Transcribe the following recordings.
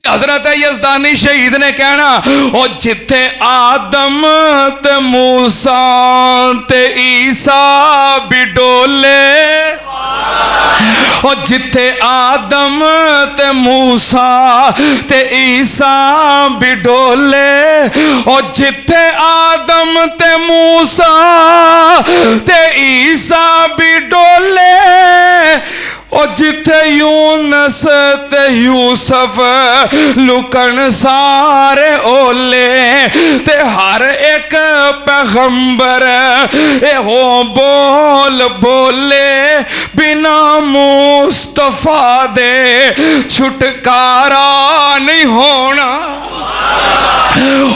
حضرت یزدانی شہید نے کہنا او جتھے آدم تے موسیٰ تے عیسیٰ بھی ڈولے، او جتھے آدم تے موسیٰ تے عیسیٰ بھی ڈولے، او جتھے آدم تے موسیٰ تے عیسیٰ بھی ڈولے، او جتھے یونس تے یوسف لکن سارے اولے، تے ہر ایک پیغمبر اے ہو بول بولے، بنا مصطفیٰ دے چھٹکارا نہیں ہونا۔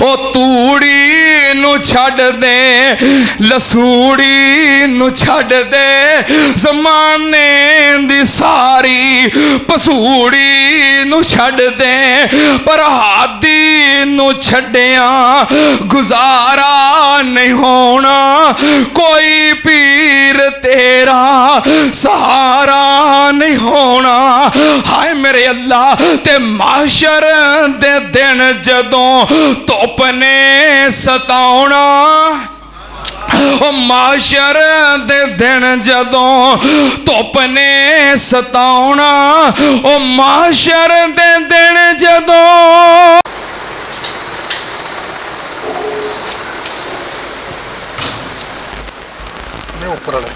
او توڑی نو چھڑ دے، لسوڑی نو چھڑ دے، زمانے دی ساری پسوڑی نو چھڑ دے، پر ہادی نو چھڑیاں گزارا نہیں ہونا، کوئی پیر تیرا سہارا نہیں ہونا۔ ہائے میرے اللہ، تے معاشر دے دن جدوں توپ نے ستاؤنا، او معاشر دے دن جدوں توپ نے ستاؤنا، او معاشر دے دن جدوں نہیں اوپر والے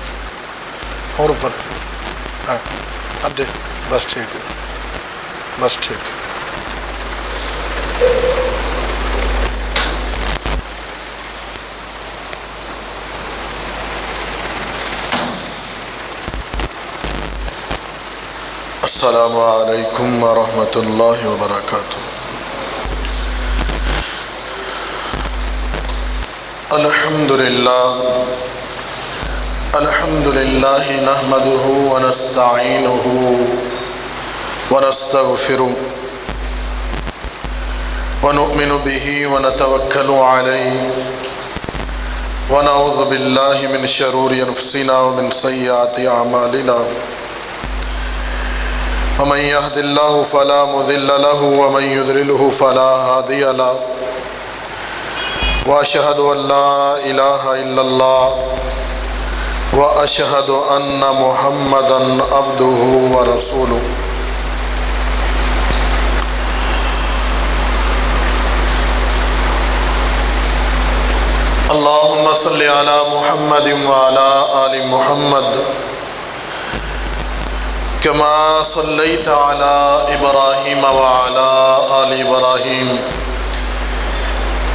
اور اوپر، ہاں اب دے، بس ٹھیک ہے، بس ٹھیک ہے۔ السلام علیکم ورحمۃ اللہ وبرکاتہ۔ الحمد للہ نحمدہ ونستعینہ ونستغفرہ ونؤمن بہ ونتوکل علیہ ونعوذ باللہ من شرور انفسنا ومن سیئات اعمالنا، ومن يهد الله فلا مضل له ومن يضلله فلا هادي له، وأشهد أن لا إله إلا الله وأشهد أن محمدا عبده ورسوله۔ اللهم صل على محمد وعلى آل محمد كما صليت على إبراهيم وعلى آل إبراهيم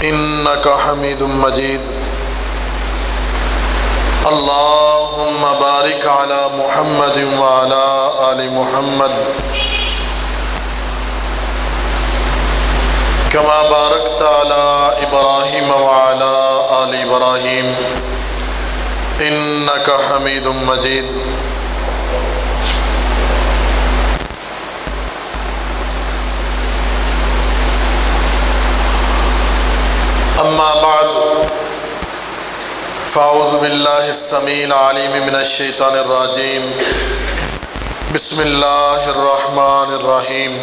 إنك حميد مجيد۔ اللهم بارك على محمد وعلى آل محمد كما باركت على إبراهيم وعلى آل إبراهيم إنك حميد مجيد۔ اما بعد، فاعوذ باللہ السمیع العلیم من الشیطان الرجیم، بسم اللہ الرحمن الرحیم۔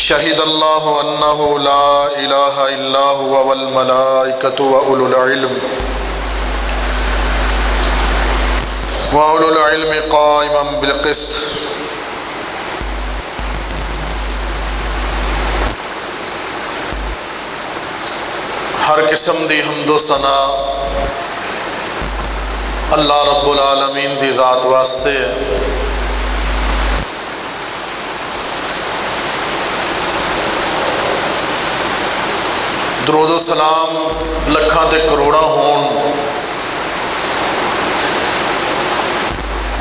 شہد اللہ انہ لا الہ الا هو والملائکۃ واولو العلم قائما بالقسط۔ ہر قسم دی حمد و ثنا اللہ رب العالمین دی ذات واسطے ہے۔ درود و سلام لکھاں تے کروڑاں ہون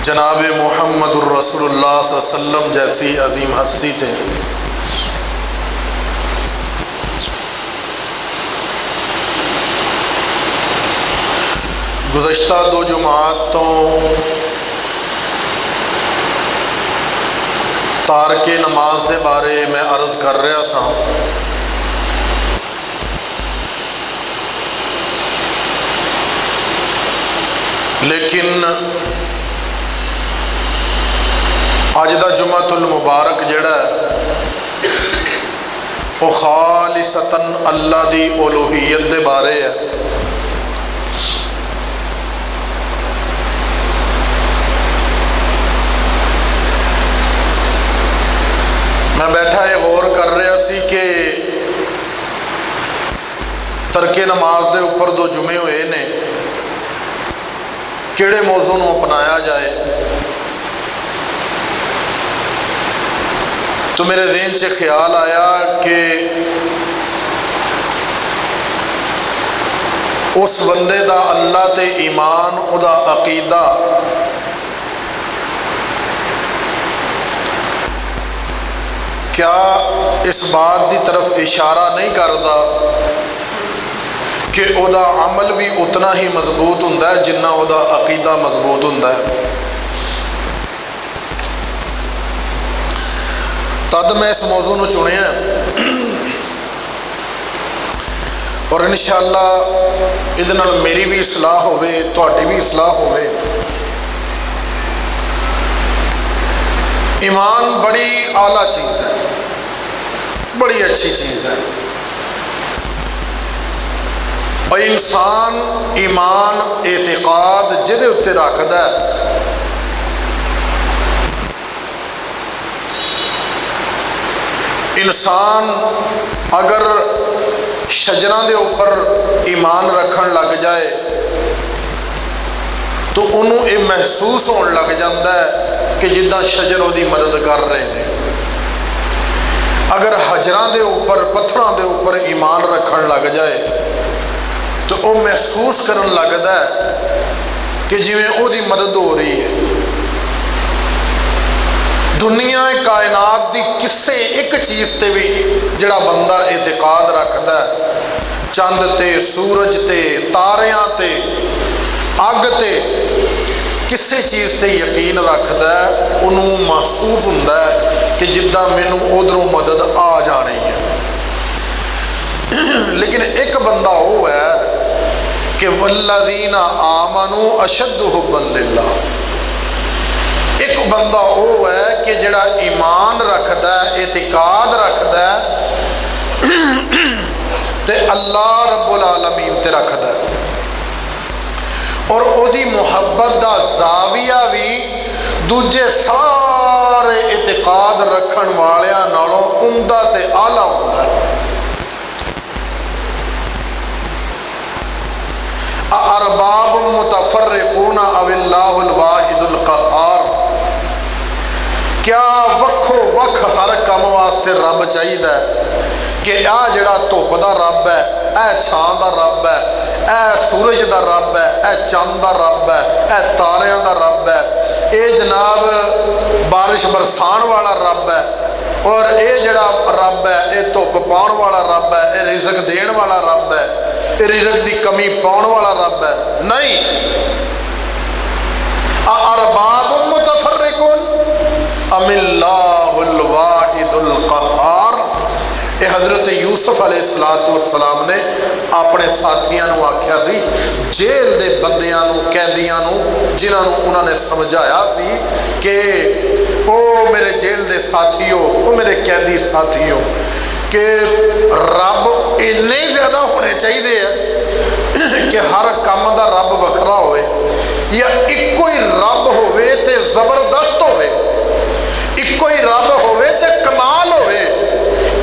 جناب محمد الرسول اللہ صلی اللہ علیہ وسلم جیسی عظیم ہستی تے۔ گزشتہ دو جمعات تو تارک نماز دے بارے میں عرض کر رہا سا، لیکن अज दा जुम्मतुल मुबारक जिहड़ा वो खालिसतन अल्लाह दी उलूहियत दे बारे है। मैं बैठा ये गौर कर रहा सी कि तरके नमाज दे उपर दो जुमे हुए ने, किहड़े मौजू नूं अपनाया जाए। तो मेरे ज़हन च ख्याल आया कि उस बंदे दा अल्लाह ते ईमान, उदा अकीदा क्या इस बात की तरफ इशारा नहीं करता कि उदा अमल भी उतना ही मजबूत हुंदा है जिन्ना उदा अकीदा मजबूत हुंदा है। तद मैं इस मौजू नूं चुनिया और इंशाअल्लाह इहदे नाल मेरी भी इसलाह होवे, तुहाडी भी इसलाह होवे। ईमान बड़ी आला चीज़ है, बड़ी अच्छी चीज़ है और इंसान ईमान एतिकाद जिहदे उत्ते रखदा है, इंसान अगर शजरां दे उपर ईमान रखन लग जाए तो उन्होंने ये महसूस होने लग जाता है कि जिद्दां शजर उहदी मदद कर रहे हैं। अगर हजरां दे उपर, पत्थरां दे उपर ईमान रखन लग जाए तो वह महसूस करन लगदा है कि जिवें उहदी मदद हो रही है। दुनिया कायनात की किसी एक चीज़ ते भी जिहड़ा बंदा एतिकाद रखदा है, चंद ते, सूरज ते, तारियां ते, अग ते, किसी चीज़ ते यकीन रखदा है, उन्होंने महसूस हुंदा है कि जिद्दां मैनू उधरों मदद आ जानी है। लेकिन एक बंदा वो है कि वल्लज़ीना आमनू अशद्दु हुब्बन लिल्लाह। एक बंदा वो है कि जिहड़ा ईमान रखदा है, एतिकाद रखदा है ते अल्लाह रब्बुल आलमीन ते रखदा है और उहदी मुहब्बत दा ज़ाविया भी दूजे सारे एतिकाद रखण वालियां नालों उम्दा ते आला हुंदा है। अरबाब मुतफर्रिकून अविल्लाहुल वाहिदुल क़हार। क्या वक्खो वक्ख हर काम वास्ते रब चाहिए कि आ जिहड़ा धुप दा रब है, ए छां दा रब है, ए सूरज दा रब है, ए चंद दा रब है, ए तारियां दा रब है, ये जनाब बारिश बरसान वाला रब है और ये जिहड़ा रब है ये धुप पाउण वाला रब है, ये रिज़क देण वाला रब है, ये रिज़क दी कमी पाउण वाला रब है। नहीं, अरबाब मुतफर्रिकुन अमिल्लाहुल वाहिदुल क़हार। ये हज़रत यूसुफ अलैहिस्सलाम ने अपने साथियों को आख्या सी, जेल के बंदियां नूं, कैदियां नूं, जिन्होंने उन्होंने समझाया सी कि ओ मेरे जेल के साथियों, ओ मेरे कैदी साथियों, कि रब इन्ने ज़्यादा होने चाहिए है कि हर काम का रब वखरा होवे या इक्को ही रब होवे ते ज़बरदस्त होवे, इक्को ही रब होवे ते कमाल होवे,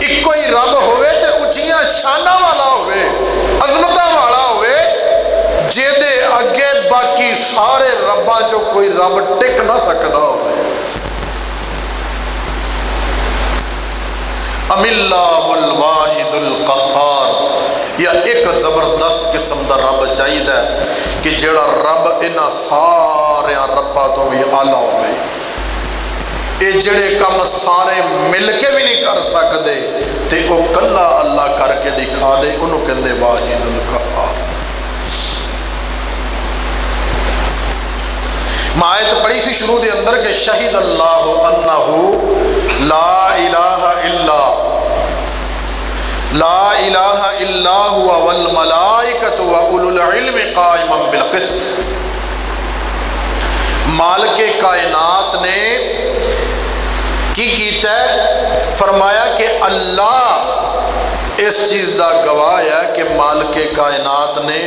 इक्को ही रब होवे ते उच्चियां शाना वाला होवे, अजमत वाला होवे, जेदे अगे बाकी सारे रब्बां चो कोई रब टिक ना सकदा होवे। अमिल्लाहुल वाहिदुल क़हार, या एक जबरदस्त किस्म का रब चाहिए कि जिहड़ा रब इन्हां सारे रब्बां तो भी आला होवे। ये जिहड़े काम सारे मिल के भी नहीं कर सकते ते वो कल्ला अल्लाह करके दिखा दे, उन्होंने कहते वाहिदुल क़हार। मायत पढ़ी सी शुरू के अंदर के शहीद अल्लाहु अन्नहु ला इलाहा इल्ला, ला इलाहा इल्ला हुवा वल मलाइकतु व उलुल इल्मि काइमन बिल क़िस्त। मालिक कायनात ने کی کیتا ہے؟ فرمایا کہ اللہ اس چیز دا گواہ ہے کہ مالک کائنات نے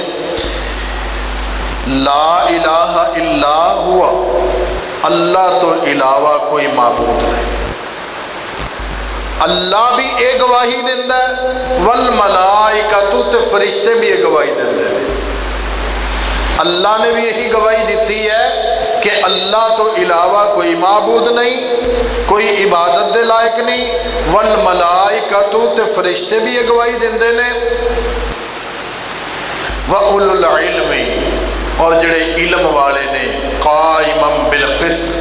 لا الہ الا ہوا، اللہ تو علاوہ کوئی معبود نہیں۔ اللہ بھی یہ گواہی دیندہ ہے، والملائکۃ تے فرشتے بھی یہ گواہی دیندے ہیں۔ اللہ نے بھی یہی گواہی دیتی ہے کہ اللہ تو علاوہ کوئی معبود نہیں، کوئی عبادت دے لائق نہیں، والملائکۃ تے فرشتے بھی یہ گواہی دیندے نے، وَأُولُو الْعِلْمِ اور جڑے علم والے نے، قائمًا بالقسط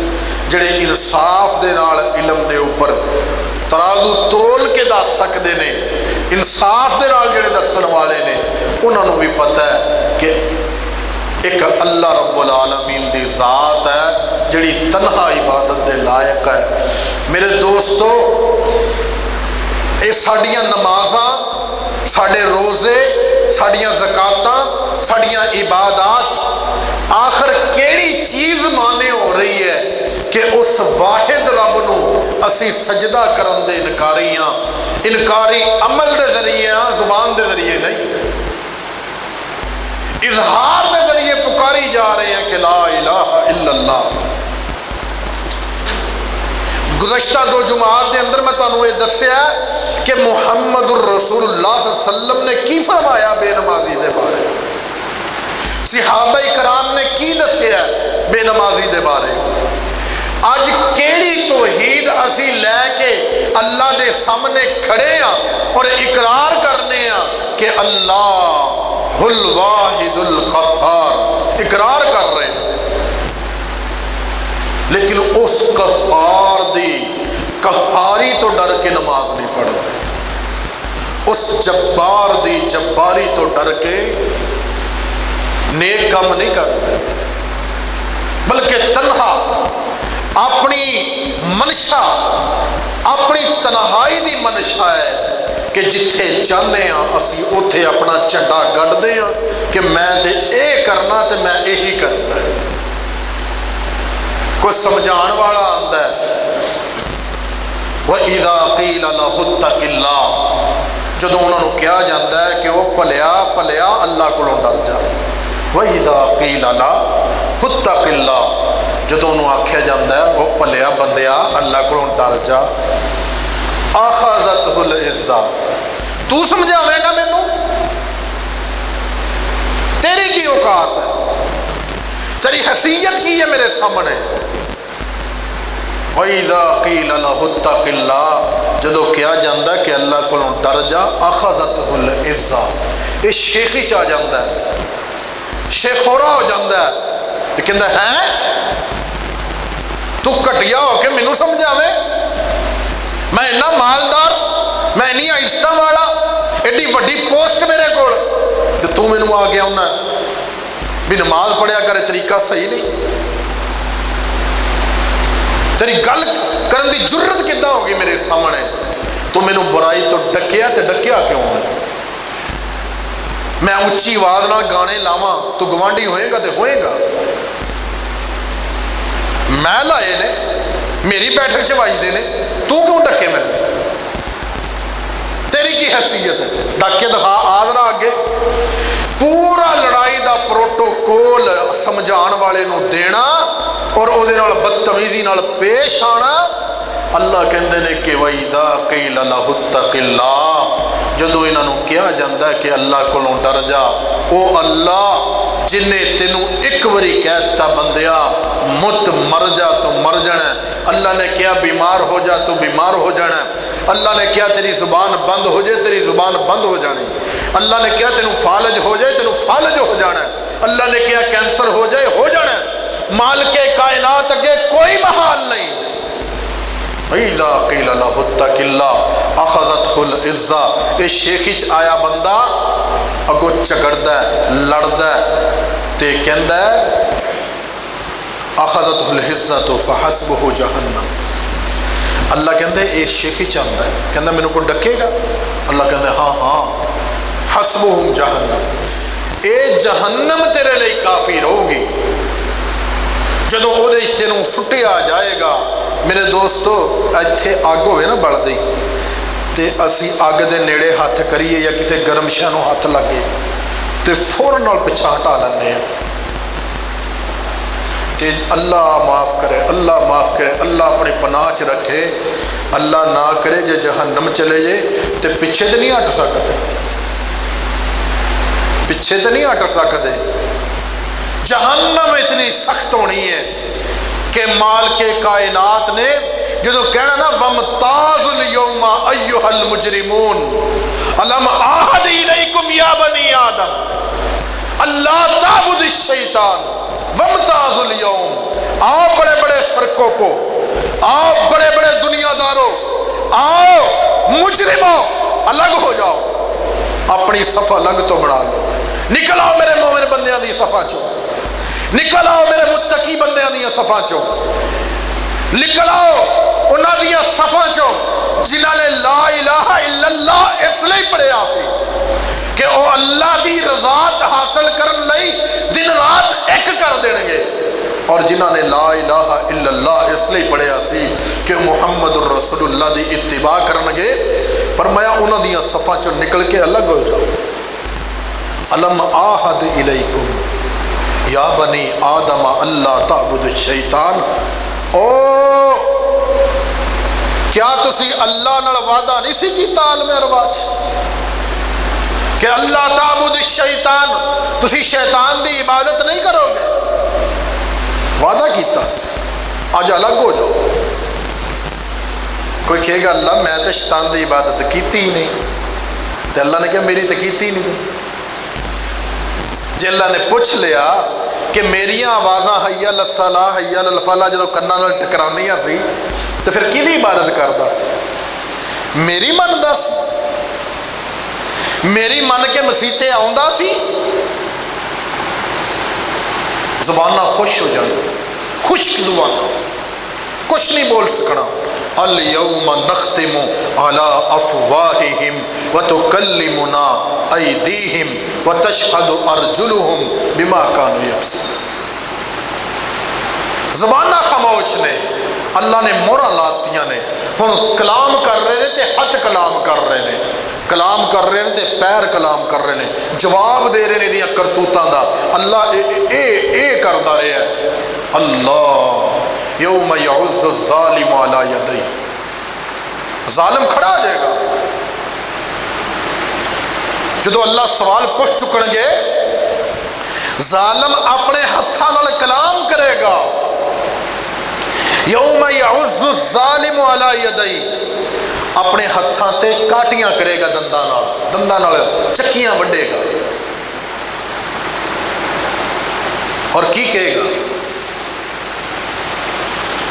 جڑے انصاف دے نال علم دے اوپر ترازو تول کے دس سکتے نے، انصاف دے نال جڑے دسن والے نے، انہوں نے بھی پتہ ہے کہ ایک اللہ رب العالمین دی ذات ہے جڑی تنہا عبادت دے لائق ہے۔ میرے دوستو، یہ ساڈیاں نمازاں، ساڈے روزے، ساڈیاں زکاتاں، ساڈیاں عبادات آخر کیڑی چیز مانے ہو رہی ہے کہ اس واحد رب نو اسی سجدہ کرن دے انکاری ہاں، انکاری عمل دے ذریعے ہاں، زبان دے ذریعے نہیں، اظہار دے ذریعے پکاری جا رہے ہیں کہ لا الہ الا اللہ۔ گزشتہ 2 جمعات دے اندر میں تانوں یہ دسیا ہے کہ محمد الرسول اللہ صلی اللہ علیہ وسلم نے کی فرمایا بے نمازی دے بارے، صحابہ کرام نے کی دسیا ہے بے نمازی دے بارے۔ اج کیڑی توحید اسی لے کے اللہ دے سامنے کھڑے ہاں اور اقرار کرنے ہاں کہ اللہ الواحد القہار، اقرار کر رہے ہیں، لیکن اس قہار دی قہاری تو ڈر کے نماز نہیں پڑھتے، اس جبار دی جباری تو ڈر کے نیک کام نہیں کرتے، بلکہ تنہا اپنی منشا، اپنی تنہائی دی منشا ہے کہ جتھے چاہنے ہاں اسی اوتھے اپنا جھنڈا گڑھدے ہاں کہ میں تے اے کرنا تے میں یہی کرنا ہے۔ کوئی سمجھان والا آندا ہے وَإِذَا قِيلَ لَهُ اتَّقِ اللَّهِ، جدوں انہوں نے کہا جاتا ہے کہ وہ پلیا اللہ کو ڈر جا۔ وَإِذَا قِيلَ لَهُ اتَّقِ اللَّهِ، جدوں انہوں آکھیا جاتا ہے وہ پلیا بندیا اللہ کو ڈر جا، آخذتہ العزہ، تو سمجھاوے گا مینوں، تیری کی اوقات ہے، تیری حیثیت کی ہے میرے سامنے۔ وَإِذَا قِيلَ لَهُ اتَّقِ اللَّهِ، جدوں کیا جاتا ہے کہ اللہ کو ڈر جا، آخذتہ العزہ، یہ شیخی چاہ جاتا ہے، شیخورا ہو جاتا ہے، یہ کہتا ہے تو کٹیا ہو کے مینوں سمجھاوے، میں اتنا مالدار، میں اتنی عزت والا، ایڈی وڈی پوسٹ میرے کول، تو مینوں آ گیا ہونا بھی نماز پڑھیا کرے، طریقہ صحیح نہیں، تیری گل کرن دی جرت کداں ہوگی میرے سامنے، تو مینوں برائی تو ڈکیا تے ڈکیا کیوں ہے؟ میں اچھی آواز نال گانے لاواں تو گوانڈی ہوئے گا تے ہوئے گا، میں لائے نے، میری بیٹھک چ وجدے نے، تو کیوں ڈکے مینوں؟ تیری کی حیثیت ہے؟ ڈک کے دکھا آدھرا آگے، پورا لڑائی دا پروٹوکول سمجھان والے نو دینا اور او دے نال بدتمیزی نال پیش آنا۔ اللہ کہندے نے کہ وَإِذَا قِيلَ لَهُ اتَّقِ اللَّهِ، جدوں انہاں نو کہا جاندا ہے کہ اللہ کولوں ڈر جا، او اللہ جن نے تینوں ایک واری کہتا بندیا مت مر جا تو مر جانا ہے، اللہ نے کیا بیمار ہو جا تو بیمار ہو جانا ہے، اللہ نے کیا تیری زبان بند ہو جائے تیری زبان بند ہو جانی، اللہ نے کیا تینوں فالج ہو جائے تینوں فالج ہو جانا ہے، اللہ نے کیا کینسر ہو جائے ہو جانا ہے، مالک کائنات اگے کوئی محال نہیں۔ وَإِذَا قِيلَ لَهُ اتَّقِ اللَّهِ أَخَذَتْهُ الْعِزَّةُ، یہ شیخی چ آیا بندہ اگو چگڑدا ہے لڑدا ہے تے کہندا ہے أَخَذَتْهُ الْعِزَّةُ فَحَسْبُهُ جَهَنَّمُ، اللہ کہندا ہے یہ شیخی چاہتا ہے، کہندا مینوں کو ڈکے گا، اللہ کہندا ہاں ہاں حسبهم جہنم، اے جہنم تیرے لئے کافی رہو گی، جدوں او دے تینوں سٹیا جائے گا، मेरे दोस्तों ਇੱਥੇ ਅੱਗ ਹੋਵੇ ਨਾ ਬਲਦੀ ਤੇ ਅਸੀਂ ਅੱਗ ਦੇ ਨੇੜੇ ਹੱਥ ਕਰੀਏ ਜਾਂ ਕਿਸੇ ਗਰਮ ਸ਼ੈ ਨੂੰ ਹੱਥ ਲੱਗੇ ਤੇ ਫੌਰਨ ਨਾਲ ਪਿਛਾਂਹ ਹਟਾ ਲੈਂਦੇ ਹਾਂ ਤੇ ਅੱਲਾ ਮਾफ़ करे, अल्लाह माफ़ करे, अल्लाह अपनी पनाह च रखे, अल्लाह ना करे जे जहन्नम चले जाए तो पिछे तो नहीं हट सकते, पिछे तो नहीं हट सकते। जहन्नम इतनी सख्त होनी है कि माल के कायनात ने जो कहना ना वमताजुल यौमा अय्युहल मुजरिमून अलम आहद इलैकुम या बनी आदम अल्लाह ताबुद शैतान वमताजुल यौम। आओ बड़े बड़े सरकोपो, आओ बड़े बड़े दुनियादारों, आओ मुजरिमों, अलग हो जाओ, अपनी सफ़ा अलग तो बना लो। निकल आओ मेरे मोमिन बंदियां दी सफ़ा चो, निकल आओ मेरे मुत्तकी बंदियां दी सफ़ा चो, निकल आओ उन्हां दी सफ़ा चो जिन्हां ने ला इलाहा इल्लल्लाह इसलिए पढ़िया सी कि वो अल्लाह की रज़ात हासिल करने लई दिन रात एक कर देंगे, और जिन्हां ने ला इलाहा इल्लल्लाह इसलिए पढ़िया सी कि मुहम्मदुर रसूलुल्लाह की इत्तिबा करनगे। फरमाया उन्हां दी सफ़ा चो निकल के अलग हो जाओ। अलम आहद इलैकुम या बनी आदम अल्लाह ताबुद शैतान। ओ क्या तुसी अल्लाह नाल वादा नहीं सी कीता आलमे अरवाज कि अल्लाह ताबुद शैतान, तुसी शैतान की इबादत नहीं करोगे, वादा कीता सी, अज अलग हो जाओ। कोई कहेगा अल्लाह मैं तो शैतान की इबादत की ही नहीं, तो अल्लाह ने कहा मेरी तो की नहीं तू। जे अल्लाह ने पूछ लिया कि मेरिया आवाज़ा हैया लसला हैया लफला जो कन्ना नाल टकरांदियां सी तो फिर किहदी इबादत करदा सी? मेरी मनदा सी, मेरी मन के मसीते आउंदा सी, ज़ुबाना खुश हो जाना, खुश्क ज़ुबाना, कुछ नहीं बोल सकना। अल यौमा नख्तिमु अला अफ़वाहिहिम व तुकल्लिमुना ऐदीहिम व तशहदु अर्जुलुहुम बिमा कानू यक्सिबून। ज़बाना खामोश ने, अल्लाह ने मोहरा लातियां ने, हुण कलाम कर रहे ने ते हथ कलाम कर रहे ने, कलाम कर रहे हैं तो पैर कलाम कर रहे हैं, जवाब दे रहे हैं इन करतूतों का। अल्लाह ए करता रहा है। अल्लाह यौम यउज़्ज़ु ज़ालिमु अला यदैहि, जालिम खड़ा हो जाएगा जो अल्लाह सवाल पूछ चुकणगे, जालिम अपने हत्थां नाल कलाम करेगा। यौम यउज़्ज़ु ज़ालिमु अला यदैहि, अपने हत्थां ते काटियां करेगा, दंदां नाल चक्कियां वड्डेगा, और की कहेगा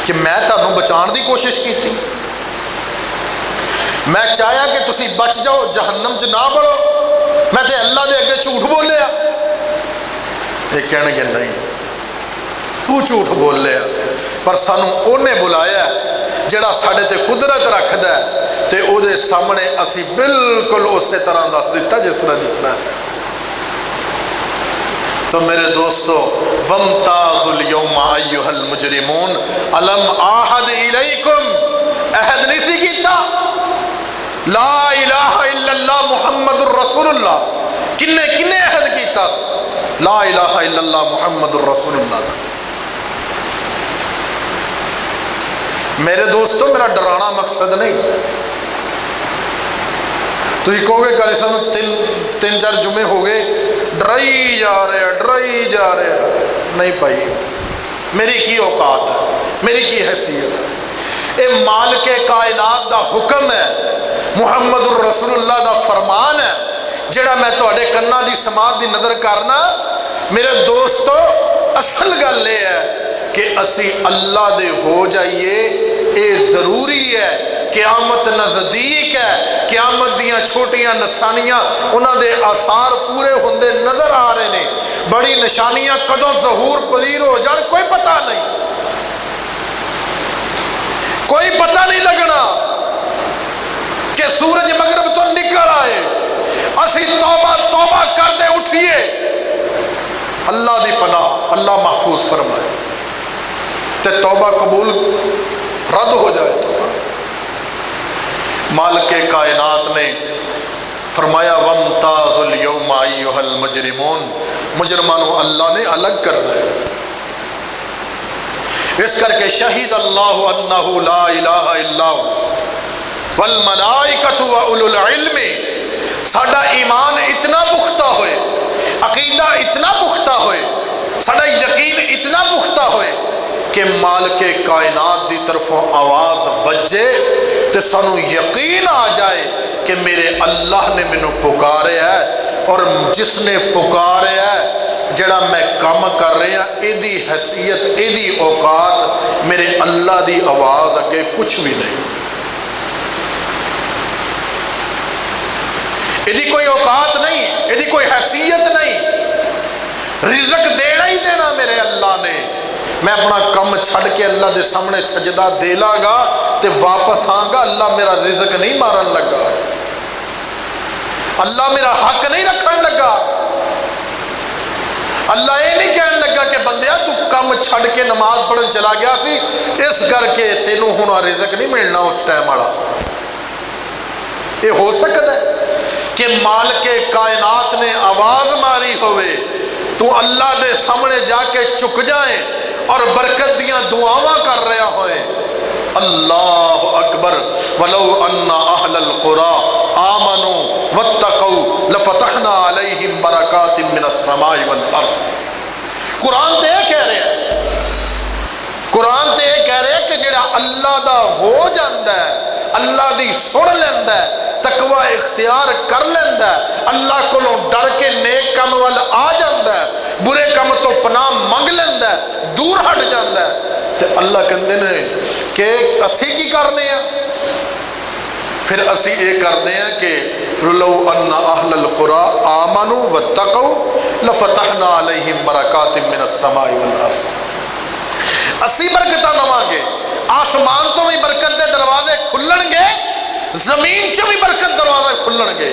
कि मैं तुहानूं बचाने की कोशिश की थी, मैं चाहया कि तुसी बच जाओ, जहन्नम च ना बढ़ो, मैं तो अल्लाह दे अगे झूठ बोलिया। ये कहणगे नहीं तू झूठ बोलिया, पर सानू उन्हें बुलाया जिहड़ा साडे ते कुदरत रखदा है, ते उहदे सामने असी बिल्कुल उस तरह दस दिता जिस तरह है। तो मेरे दोस्तों, वमताजुल यौमा अय्युहल मुजरिमून अलम आहद इलैकुम, अहद नहीं सी कीता ला इलाहा इल्लल्लाह मुहम्मदुर रसूलुल्लाह, किन्ने किन्ने अहद कीता ला इलाहा इल्लल्लाह मुहम्मदुर रसूलुल्लाह दा। मेरे दोस्तों, मेरा डराना मकसद नहीं, तुम कहोगे कल सन तीन चार जुमे हो गए डराई जा रहे नहीं भाई, मेरी की औकात है, मेरी की हैसियत है। ये माल के कायनात का हुक्म है, मुहम्मदुर रसूलुल्लाह का फरमान है, जिहड़ा मैं तुहाडे कन्नां दी समात दी नज़र करना। मेरे दोस्तों, असल गल ये है कि असी अल्लाह दे हो जाइए, ये ज़रूरी है। क़यामत नज़दीक है, क़यामत दियाँ छोटियां निशानियां उन्हां दे आसार पूरे होंदे नज़र आ रहे हैं। बड़ी निशानियां कदों ज़हूर पजीर हो जान कोई पता नहीं, कोई पता नहीं लगना कि सूरज मगरब तो निकल आए। असी तौबा तौबा कर दे उठिए, अल्लाह दी पनाह, अल्लाह महफूज फरमाए, ते तौबा कबूल रद्द हो जाए तो। मालिक कायनात ने फरमाया वमताज़ुल यौमा अय्युहल मुजरिमून, मुजरमानों अल्लाह ने अलग करना है। इस करके शहीद अल्लाहु अन्नहु ला इलाहा इल्लाहु वल मलाइकतु व उलुल इल्मी, साडा ईमान इतना पुख्ता होए, अकीदा इतना पुख्ता होए, साडा यकीन इतना पुख्ता होए कि मालिक कायनात की तरफों आवाज़ वजे तो सानू यकीन आ जाए कि मेरे अल्लाह ने मैनू पुकारिया है, और जिसने पुकारिया है जड़ा मैं काम कर रहा, इहदी हैसियत इहदी औकात मेरे अल्लाह की आवाज़ अगे कुछ भी नहीं। इहदी कोई औकात नहीं, इहदी कोई हैसियत नहीं। रिज़्क देना ही देना मेरे अल्लाह ने। मैं अपना कम छड़ के अल्लाह के सामने सजदा दे लांगा तो वापस आंगा, अल्लाह मेरा रिज़्क नहीं मारन लगा, अल्लाह मेरा हक नहीं रखन लगा। अल्लाह ये नहीं कहन लगा कि बंदिया तू कम छड़ के नमाज पढ़न चला गया सी, इस करके तेनू हुण रिज़्क नहीं मिलना उस टाइम वाला। ये हो सकता है कि मालिक कायनात ने आवाज़ मारी होवे, तू अल्लाह के सामने जाके चुक जाए और बरकत दियाँ दुआवां कर रहा होए। अल्लाह अकबर, वलो अन्ना अहलल कुरा आमनू वत्तकू लफतहना अलैहिम बरकातिम मिनस समाई वल अर्ज़। कुरान तो यह कह रहे हैं, कुरान तो यह कह रहे हैं कि जिहड़ा अल्लाह दा हो जांदा है, अल्लाह दी सुन लैंदा है, तकवा इख्तियार कर लैंदा है, अल्लाह कोलों डर के नेक काम वाल आ जांदा है, बुरे काम तो पनाह मंग लैंदा है, दूर हट जाता है, तो अल्लाह कहते हैं कि असी की करने हैं, फिर असी ये करते हैं कि लौ अन्ना अहलल कुरा आमनू वत्तकू लफतहना अलैहिम बरकातिम मिनस समाई वल अर्ज़। असी बरकत देवांगे, आसमान तो भी बरकत के दरवाजे खुलणगे, जमीन च भी बरकत दरवाजे खुलणगे।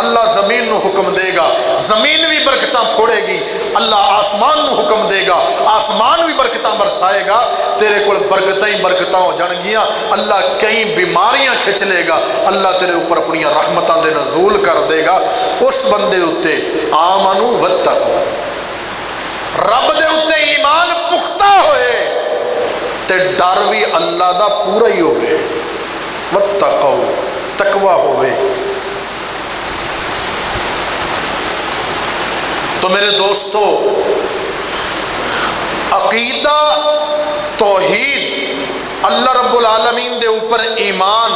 अल्लाह जमीन नू हुक्म देगा, जमीन भी बरकत फोड़ेगी, अल्लाह आसमान नू हुक्म देगा, आसमान भी बरकत बरसाएगा, तेरे को बरकत ही बरकत हो जाएगियां। अल्लाह कई बीमारियां खिंच लेगा, अल्लाह तेरे ऊपर अपनी रहमतां दे नज़ूल कर देगा। उस बंदे उत्ते आमनू वत्तकू, रब दे उत्ते ईमान पुख्ता होए ते डर भी अल्लाह दा पूरा ही होवे, वत्तकू तकवा होवे। तो मेरे दोस्तों, अकीदा तौहीद अल्लाह रब्बुल आलमीन दे ऊपर ईमान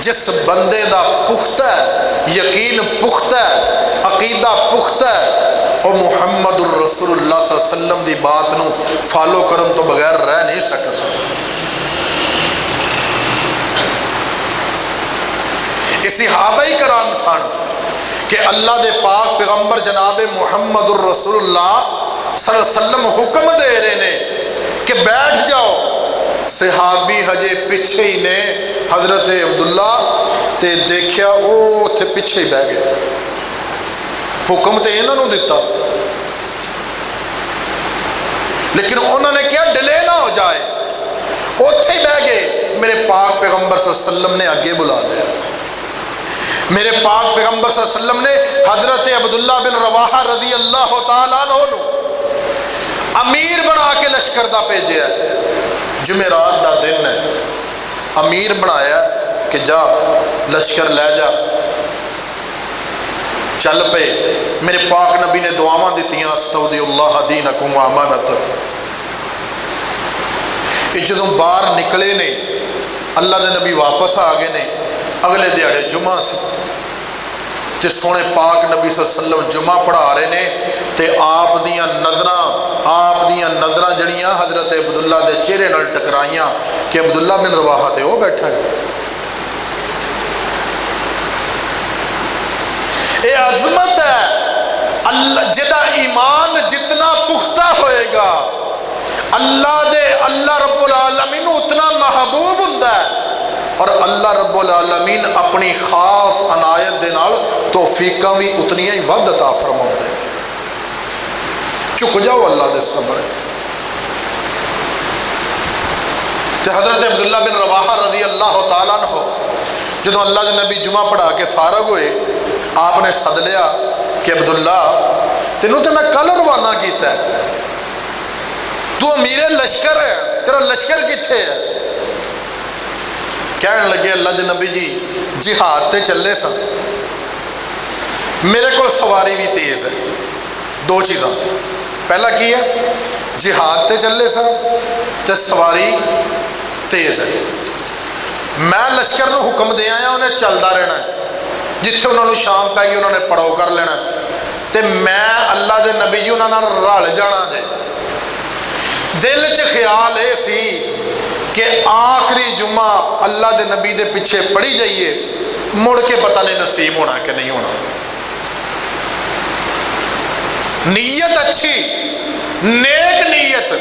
जिस बंदे दा पुख्ता है, यकीन पुख्ता है, अकीदा पुख्ता है, और मुहम्मदुर रसूलुल्लाह सल्लल्लाहु अलैहि वसल्लम दी बात नू फॉलो करन तो बगैर रह नहीं सकता। सहाबा कराम सन कि अल्लाह दे पाक पैगंबर जनाब मुहम्मदुर रसूलुल्लाह सल्लल्लाहु अलैहि वसल्लम हुक्म दे रहे ने कि बैठ जाओ। सहाबी हजे पिछे ही ने, हजरत अब्दुल्ला ते देखिया वो उत्थे पिछे ही बह गए। हुक्म तो इन्होंने दिता, लेकिन उन्होंने क्या डिले ना हो जाए, उत्थे ही बह गए। मेरे पाक पैगंबर सल्लल्लाहु अलैहि वसल्लम ने अगे बुला लिया। मेरे पाक पैगंबर सल्लल्लाहु अलैहि वसल्लम ने हजरत अब्दुल्ला बिन रवाहा रजी अल्लाह तआला अन्हु अमीर बना के लश्कर दा भेजा। जुमेरात का दिन है, अमीर बनाया कि जा लश्कर लै जा। चल पे। मेरे पाक नबी ने दुआवां दित्तियां, अस्तौदिउल्लाह दीनकुम व अमानतकुम। जदों बाहर निकले ने, अल्लाह के नबी वापस आ गए ने। अगले दिहाड़े जुमा से ते सोने पाक नबी सल्लल्लाहु अलैहि वसल्लम जुमा पढ़ा रहे ने, ते आप दियां नज़रां जड़ियां हजरत अब्दुल्ला के चेहरे नाल टकराइयां कि अब्दुल्ला बिन रवाहा ते वो बैठा है। ये अजमत है अल्लाह, जिदा ईमान जितना पुख्ता होएगा अल्लाह रब्बुल आलमीन उतना महबूब हुंदा है, और अल्लाह रब्बुल आलमीन अपनी खास अनायत दे नाल तौफीकां भी उतनियां ही वध अता फरमाउंदे ने। झुक जाओ अल्लाह दे सामने। تو حضرت عبداللہ بن رواحہ رضی اللہ تعالیٰ عنہ جدو اللہ دے نبی جمعہ پڑھا کے فارغ ہوئے آپ نے سد لیا کہ عبداللہ تینوں تو میں کل روانہ کیتا ہے، تو امیر لشکر ہے، تیرا لشکر کتنے ہے؟ کہنے لگے اللہ دے نبی جی جہاد تے چلے سا، میرے کو سواری بھی تیز ہے، دو چیزاں، پہلا کی ہے جہاد تے چلے سا تے سواری تیز ہے، میں لشکر نو حکم دے آیا انہیں چلتا رہنا ہے، جتھے انہوں نے شام پہ گئی انہوں نے پڑاؤ کر لینا تے میں اللہ دے نبی جی انہوں نے رل جانا دے۔ دل چ خیال یہ سی کہ آخری جمعہ اللہ دے نبی دے پیچھے پڑھی جائیے، مڑ کے پتہ نہیں نصیب ہونا کہ نہیں ہونا۔ نیت اچھی، نیک نیت،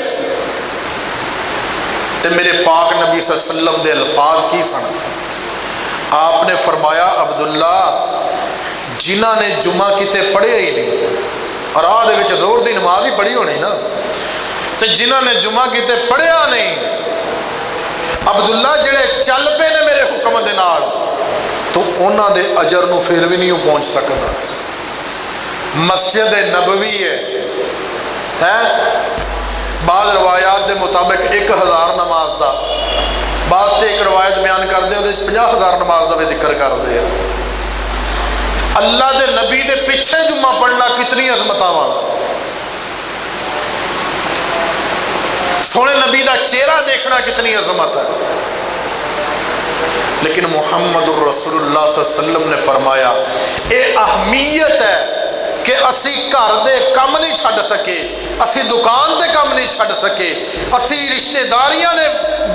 تے میرے پاک نبی صلی اللہ علیہ وسلم دے الفاظ کی سن؟ آپ نے فرمایا عبداللہ جنہ نے جمعہ کتے پڑھے ہی نہیں، اور راہ دے وچ زور دی نماز ہی پڑھی ہونی نا، تے جنہ نے جمعہ کتے پڑھیا نہیں، عبداللہ جڑے چل پے نے میرے حکم دے نال، تو انہاں دے اجر نو پھر بھی نہیں پہنچ سکتا۔ مسجد نبوی ہے بعض روایات دے مطابق 1000 نماز دا، بعض تے ایک روایت بیان کر دے 50,000 نماز دا بھی ذکر کر دے۔ اللہ دے نبی دے پیچھے جمعہ پڑھنا کتنی عظمتاں والا، سونے نبی دا چہرہ دیکھنا کتنی عظمت ہے۔ لیکن محمد الرسول اللہ صلی اللہ علیہ وسلم نے فرمایا اے اہمیت ہے کہ اسی گھر دے کم نہیں چھڈ سکے، اسی دکان دے کم نہیں چھڈ سکے، اسی رشتہ داریاں دے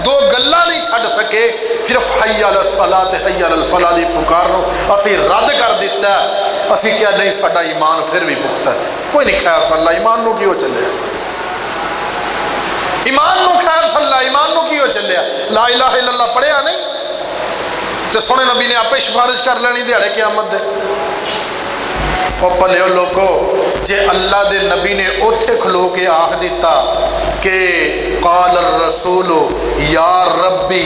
دو گلاں نہیں چھڈ سکے، صرف حی علی الصلاۃ حی علی الفلاح دی پکار نو اسی رد کر دیتا ہے۔ اسی کیا نہیں، ساڈا ایمان پھر بھی پختہ ہے، کوئی نہیں خیر صلی اللہ ایمان نو کیوں چلے، ایمان نو خیر صلی اللہ ایمان نو کیوں چلے، لا الہ الا اللہ پڑھیا نہیں تو سونے نبی نے آپ سفارش کر لینی دیہڑے قیامت دے۔ اور پلیو لوگو جے اللہ دے نبی نے اوتھے کھلو کے آخ دیتا کہ قال الرسول یا ربی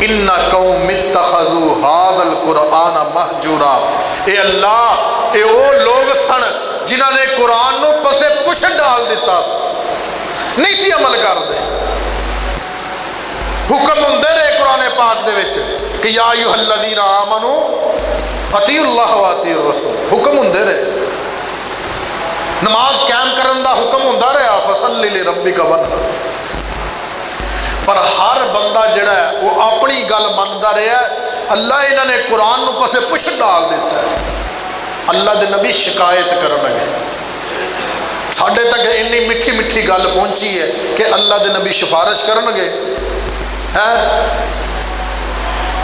ان قوم اتخذوا ھذا القرآن مہجورا، اے اللہ اے وہ لوگ سن جنہاں نے قرآن نو پسے پش ڈال دیتا نہیں سی عمل کر دے۔ حکم ہوندے رہے قرآن پاک دے وچ کہ یا ایھا الذین آمنوا اطیعوا اللہ و اطیعوا الرسول، حکم ہوندے رہے، نماز قائم کرن دا حکم ہوندا رہا فصلی لربک وانحر، پر ہر بندہ جڑا ہے وہ اپنی گل مندا رہا ہے، اللہ انہوں نے قرآن نو پسے پش ڈال دیتا ہے۔ اللہ دے نبی شکایت کرن لگے، ساڈے تک اتنی میٹھی میٹھی گل پہنچی ہے کہ اللہ دے نبی سفارش کرن گے۔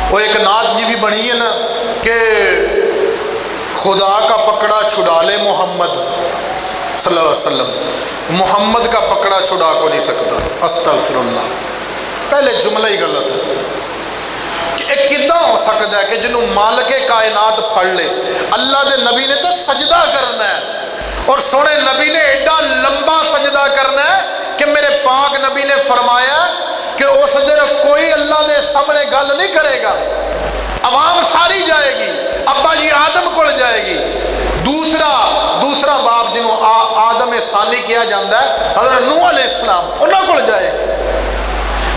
وہ ایک نعت جی بھی بنی ہے نا کہ خدا کا پکڑا چھڑا لے محمد صلی اللہ علیہ وسلم، محمد کا پکڑا چھڑا کو نہیں سکتا، استغفر اللہ، پہلے جملہ ہی غلط ہے کہ ایک کدہ ہو سکتا ہے کہ جنہوں مالک کائنات پھڑ لے۔ اللہ دے نبی نے تو سجدہ کرنا ہے، اور سونے نبی نے ایڈا لمبا سجدہ کرنا ہے کہ میرے پاک نبی نے فرمایا کہ اس دن کوئی اللہ دے سامنے گل نہیں کرے گا، عوام ساری جائے گی، ابا جی آدم کو جائے گی، دوسرا باپ جنہوں آدم ثانی کیا جاندہ ہے حضرت نوح علیہ السلام انہوں کو جائے گی،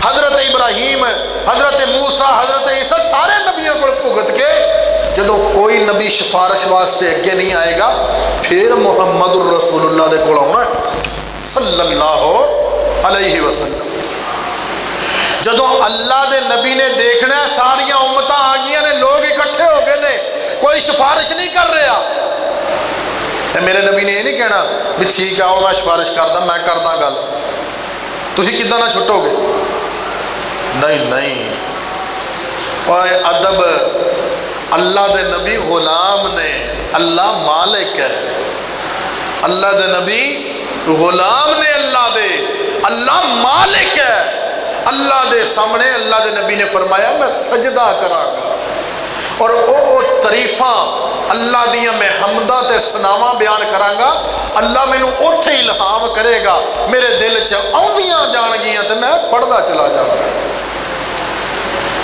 حضرت ابراہیم، حضرت موسیٰ، حضرت عیسیٰ سارے نبیوں کو بھگت کے جدو کوئی نبی سفارش واسطے اگے نہیں آئے گا، پھر محمد الرسول اللہ دے کول آنا صلی اللہ علیہ وسلم۔ جدو اللہ دے نبی نے دیکھنا ہے ساریاں امتاں آ گئی نے، لوگ اکٹھے ہو گئے نے، کوئی سفارش نہیں کر رہا، تے میرے نبی نے یہ نہیں کہنا بھی ٹھیک ہے آؤ میں سفارش کردا، میں کردا گل، تسی کداں نہ چھٹو گے، نہیں اوے ادب، اللہ دے نبی غلام نے، اللہ مالک ہے، اللہ دے نبی غلام نے، اللہ مالک ہے، اللہ دے سامنے اللہ دے نبی نے فرمایا میں سجدہ کراں گا، اور او تعریفاں اللہ دیاں میں حمداں تے ثناواں بیان کراں گا، اللہ مینوں اوتھے الہام کرے گا، میرے دل چ آندیاں جان گیاں تے میں پڑھدا چلا جاؤں گا۔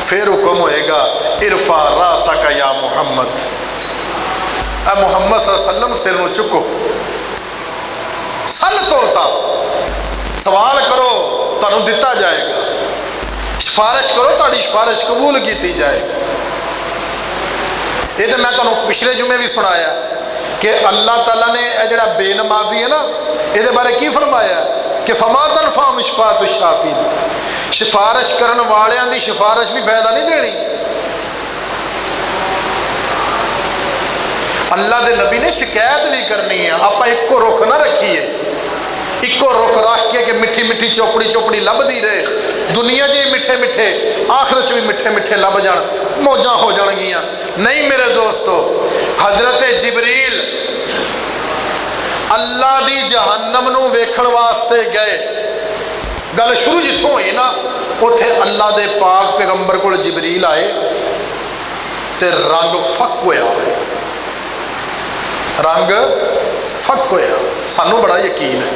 फिर हुक्म होएगा इरफा रासका या मुहम्मद, ए मुहम्मद सल्लल्लाहु अलैहि वसल्लम सिर नूं चुको, सल तोता, सवाल करो तुहानूं दिता जाएगा, सिफारिश करो तुहाडी सिफारिश कबूल की जाएगी। ये तो मैं तुहानूं पिछले जुमे भी सुनाया कि अल्लाह ताला ने यह जिहड़ा बेनमाजी है ना, ये बारे की फरमाया कि फमा तनफाहुम शफाअतु शाफीन, सिफारिश करन वालियां दी सिफारिश भी फायदा नहीं देनी। अल्लाह के नबी ने शिकायत भी करनी है, आप एको रुख ना रखीए, इको रुख रख के कि मिठी मिठी चौपड़ी चौपड़ी लभदी रहे, दुनिया जी मिठे मिठे आखिरत भी मिठे मिठे लभ जान, मौजा हो जाएगियां। नहीं मेरे दोस्तों, हजरत जिबरील अल्लाह दी जहन्नम नूं वेखण वास्ते गए। गल शुरू जिथों हुई ना, उत्थे अल्लाह दे पाक पैगंबर कोल जिबरील आए ते रंग फक होया, रंग फक होया। सानू बड़ा यकीन है।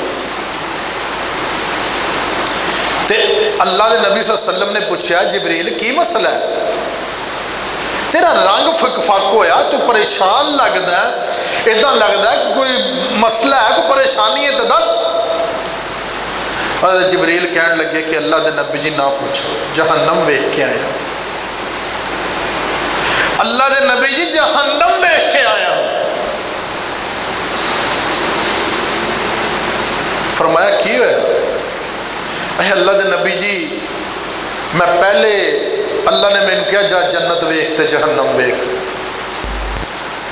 ते अल्लाह दे नबी सल्लल्लाहु अलैहि वसल्लम ने पूछा जिबरील की मसला है, तेरा रंग फक होया, तू परेशान लगदा है, इदा लगदा है कि कोई मसला है, कोई परेशानी है तो दस। और जिबरील कहन लगे कि अल्लाह के नबी जी ना पूछो, जहन्नम वेख के आया। अल्लाह के नबी जी जहन्नम वेख के आया। फरमाया की होया? अल्लाह के नबी जी मैं पहले अल्लाह ने मैंने कहा जा जन्नत वेख ते जहन्नम वेख।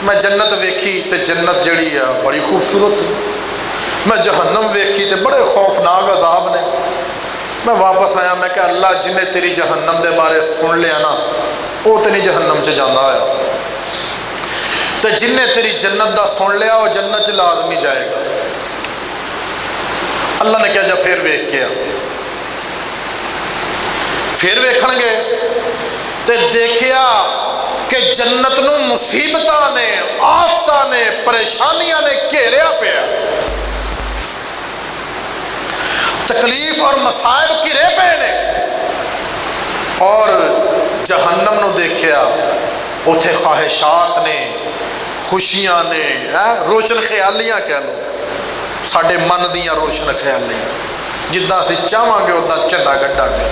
मैं जन्नत वेखी तो जन्नत जड़ी है बड़ी खूबसूरत, मैं जहन्नम वेखी तो बड़े खौफनाक अजाब ने। मैं वापस आया, मैं कहा अल्लाह जिन्हें तेरी जहन्नम के बारे सुन लिया ना, वो तो नहीं जहन्नम च जाता आया, तो जिन्हें तेरी जन्नत का सुन लिया वो जन्नत च लाजमी जाएगा। अल्लाह ने कहा जा फिर वेख के आ। फिर वेखणगे ते देखिया कि जन्नत नूं मुसीबतां ने, आफतां ने, परेशानियां ने घेरिया पिया, तकलीफ और मसाइब घिरे पे ने। और जहन्नम नूं देखिया, उत्थे ख्वाहिशात ने, खुशियां ने, रोशन ख्यालियां कह लो, साडे मन दियां रोशन ख्यालियां, जिद्दां असीं चाहांगे उद्दां झंडा कड्डांगे।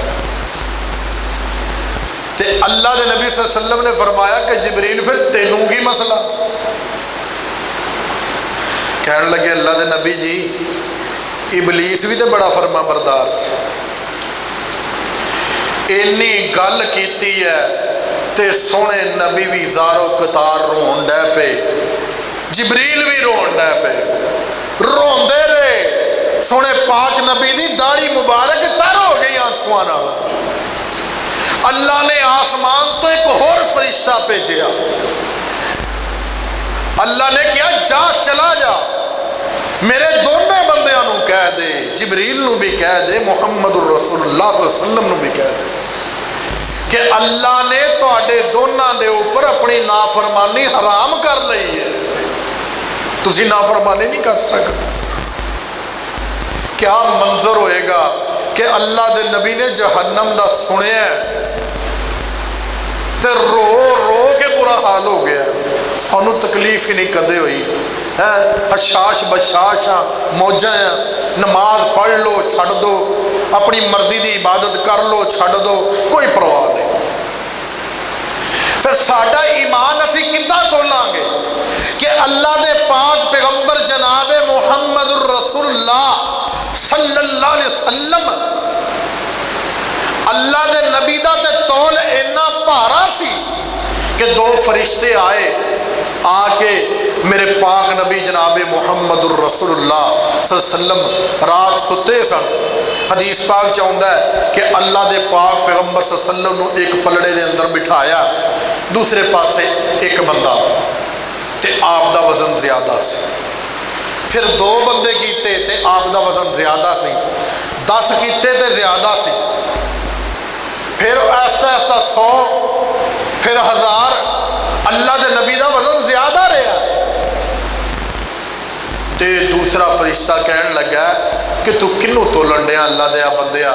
ते अल्लाह के नबी सल्लल्लाहु अलैहि वसल्लम ने फरमाया कि जिबरील फिर तेनू की मसला? कहने लगे अल्लाह के नबी जी इबलीस भी तो बड़ा फरमा बरदार से, इन्नी गल कीती है ते सोने नबी भी ज़ारो कतार रोन डै पे, जिबरील भी रोन डै पे, रोंदे रहे। सोने पाक नबी दी दाढ़ी मुबारक तर हो गई आंसुआं नाल। अल्लाह ने आसमान तो एक होर फरिश्ता भेजा, अल्लाह ने कहा जा चला जा, मेरे दोनों बंदियां नूं कह दे, जिबरील नूं भी कह दे, मुहम्मदुर रसूलुल्लाह सल्लल्लाहु अलैहि वसल्लम नूं भी कह दे कि अल्लाह ने तुहाडे दोनों दे ऊपर अपनी नाफरमानी हराम कर लई है, तुसीं नाफरमानी नहीं कर सकते। क्या मंजर होएगा कि अल्लाह के नबी ने जहन्नम दा सुनिया तो रो रो के बुरा हाल हो गया। सानू तकलीफ ही नहीं कदे हुई है, हशाश बशाश हाँ, मौजा हाँ, नमाज पढ़ लो छड़ दो, अपनी मर्जी की इबादत कर लो छड़ दो, कोई परवाह नहीं। फिर साडा ईमान असी किद्दां तोलांगे कि अल्लाह दे पाक पैगंबर जनाबे मुहम्मदुर रसूलुल्लाह सल्लल्लाहु अलैहि वसल्लम, अल्लाह दे नबी दा ते तौल इन्ना भारा सी कि दो फरिश्ते आए, आके मेरे पाक नबी जनाबे मुहम्मदुर रसूलुल्लाह सल्लल्लाहु अलैहि वसल्लम रात सुते सन। हदीस पाक च आउंदा है कि अल्लाह दे पाक पैगंबर सल्लल्लाहु अलैहि वसल्लम नूं एक पलड़े दे अंदर बिठाया, दूसरे पासे एक बंदा, ते आप दा वजन ज्यादा सी। फिर दो बंदे कीते ते आप दा वजन ज्यादा सी, 10 कीते ते ज्यादा सी, फिर आस्ता आस्ता 100, फिर 1000, अल्लाह के नबी का वजन ज्यादा रहा। तो दूसरा फरिश्ता कहन लगा कि तू किनू तोलन दिया अल्लाह दया बंदिया,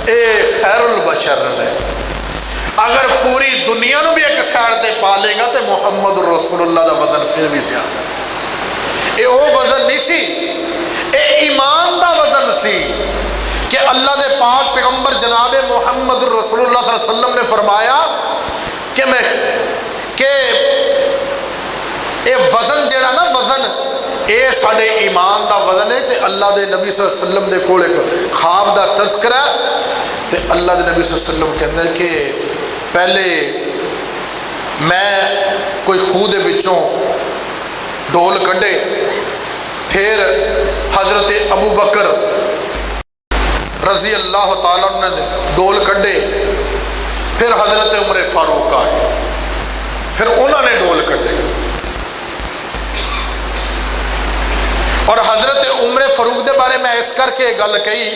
ए खैरुल बशर ने, अगर पूरी दुनिया नूं भी एक साइड ते पा लेगा तो मुहम्मद रसूलुल्लाह दा वजन फिर भी ज़्यादा। ये वो वजन नहीं सी, ये ईमान दा वजन सी कि अल्लाह दे पाक पैगंबर जनाब मुहम्मद रसूलुल्लाह सल्लल्लाहु अलैहि वसल्लम ने फरमाया कि ये वजन जेड़ा ना वजन ये साडे ईमान दा वजन है। तो अल्लाह दे नबी सल्लल्लाहु अलैहि वसल्लम दे कोल एक ख्वाब दा तज़किरा तो अल्लाह दे नबी सल्लल्लाहु अलैहि वसल्लम कहंदे कि पहले मैं कोई खूह दे विचों डोल कढ़े, फिर हज़रत अबू बकर रज़ी अल्लाह तआला ने डोल कढ़े, फिर हज़रत उमर फारूक आए, फिर उन्होंने डोल कढ़े। और हज़रत उमर फारूक के बारे में इस करके गल कही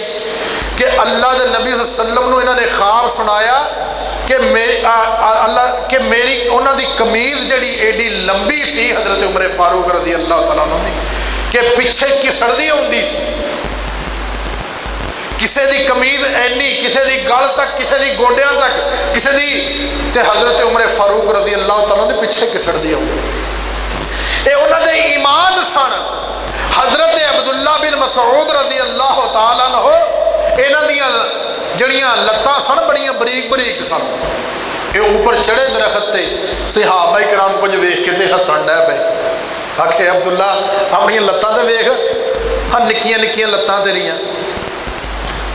कि अल्लाह के नबी वसल्लम को इन्होंने ख्वाब सुनाया कि मेरी उन्हों की कमीज़ जी एडी लंबी सी हज़रत उमर फारूक रज़ी अल्लाह तआला अन्हु दी कि पिछे घिसड़दी होंदी सी। किसी की कमीज़ इन्नी, किसी की गल तक, किसी की गोडियां तक, किसी की ते हज़रत उमर फारूक रज़ी अल्लाह तआला दे पिछे घिसड़दी होंदी। ये उन्होंने ईमान सन। हज़रत अब्दुल्ला बिन मसूद रज़ी अल्लाह तआला अन्हु इन्हां दियां जड़ियां लत्तां सन बड़ियां बरीक बरीक सन। ये ऊपर चढ़े दरख्त ते सहाबा किराम कुछ वेख के ते हसन डै पे, आखे अब्दुल्ला अपनी लत्तां ते वेख, हाँ निक्कियां निक्कियां लत्तां तेरियां।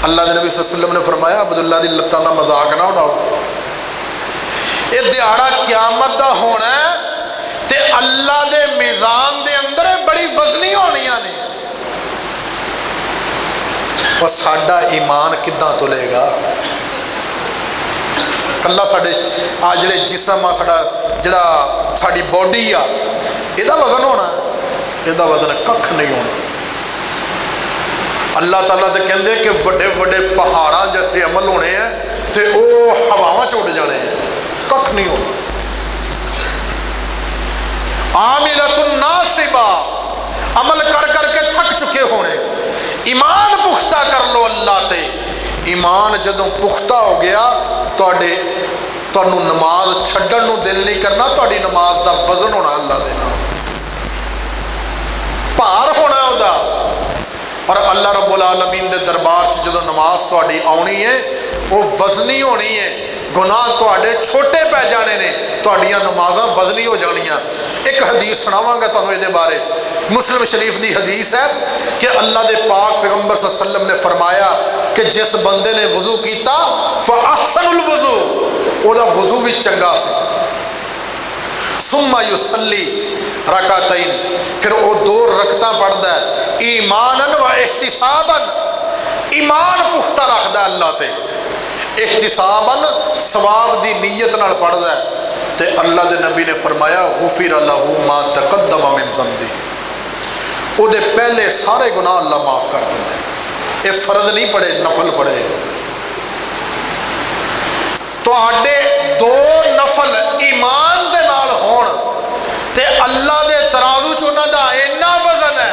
अल्लाह के नबी सल्लल्लाहु अलैहि वसल्लम ने फरमाया अब्दुल्ला दी लत्तां दा मजाक ना उड़ाओ, ये दिहाड़ा क़यामत दा होना है ते अल्लाह दे मीज़ान दे अंदर बड़ी वजनी होनियां ने। और साडा ईमान किद्दां तुलेगा? कल्ला साडे आ जिहड़े जिस्म आ साडा जिहड़ा साडी बॉडी आ इहदा वजन होना, इहदा वजन कख नहीं होना। अल्लाह ताला तो कहते कि वड्डे वड्डे पहाड़ां जैसे अमल होने हैं तो वह हवावां च उड़ जाने हैं, कख नहीं होना। आमिलतुन नासिबा, अमल कर करके थक चुके होने। ईमान पुख्ता कर लो अल्लाह ते। ईमान जदों पुख्ता हो गया तुहानू नमाज छड्डण नू दिल नहीं करना, तुहाडी नमाज का वजन होना अल्लाह दे नाल, भार होना उहदा। और अल्लाह रब्बुल आलमीन दे दरबार च जदों नमाज तुहाडी आउणी है वो वजनी होनी है, गुनाह तुहाडे छोटे पै जाने ने, तुहाडियां नमाज़ां वजनी हो जानियां। एक हदीस सुनावांगा तुहानू इहदे बारे। मुस्लिम शरीफ की हदीस है कि अल्लाह दे पाक पैगंबर सल्लल्लाहु अलैहि वसल्लम ने फरमाया कि जिस बंदे ने वजू किया फ़अहसनुल वज़ू, ओहदा वजू भी चंगा सी, सुम्मा युसल्ली रकातैन, फिर वो 2 रकतां पढ़दा है, ईमानन व एहतिसाबन, ईमान पुख्ता रखदा अल्लाह ते, एहतिसाबन सवाब की नीयत नाल पढ़दा है। तो अल्लाह के नबी ने फरमाया गुफिर लहू मा तक़द्दम मिन ज़ंबी, उहदे पहले सारे गुनाह अल्लाह माफ़ कर देंदे। ये फर्ज नहीं पढ़े, नफल पढ़े। तुहाडे 2 नफल ईमान दे नाल होण ते अल्लाह दे तराजू च उन्हां दा इन्ना वजन है,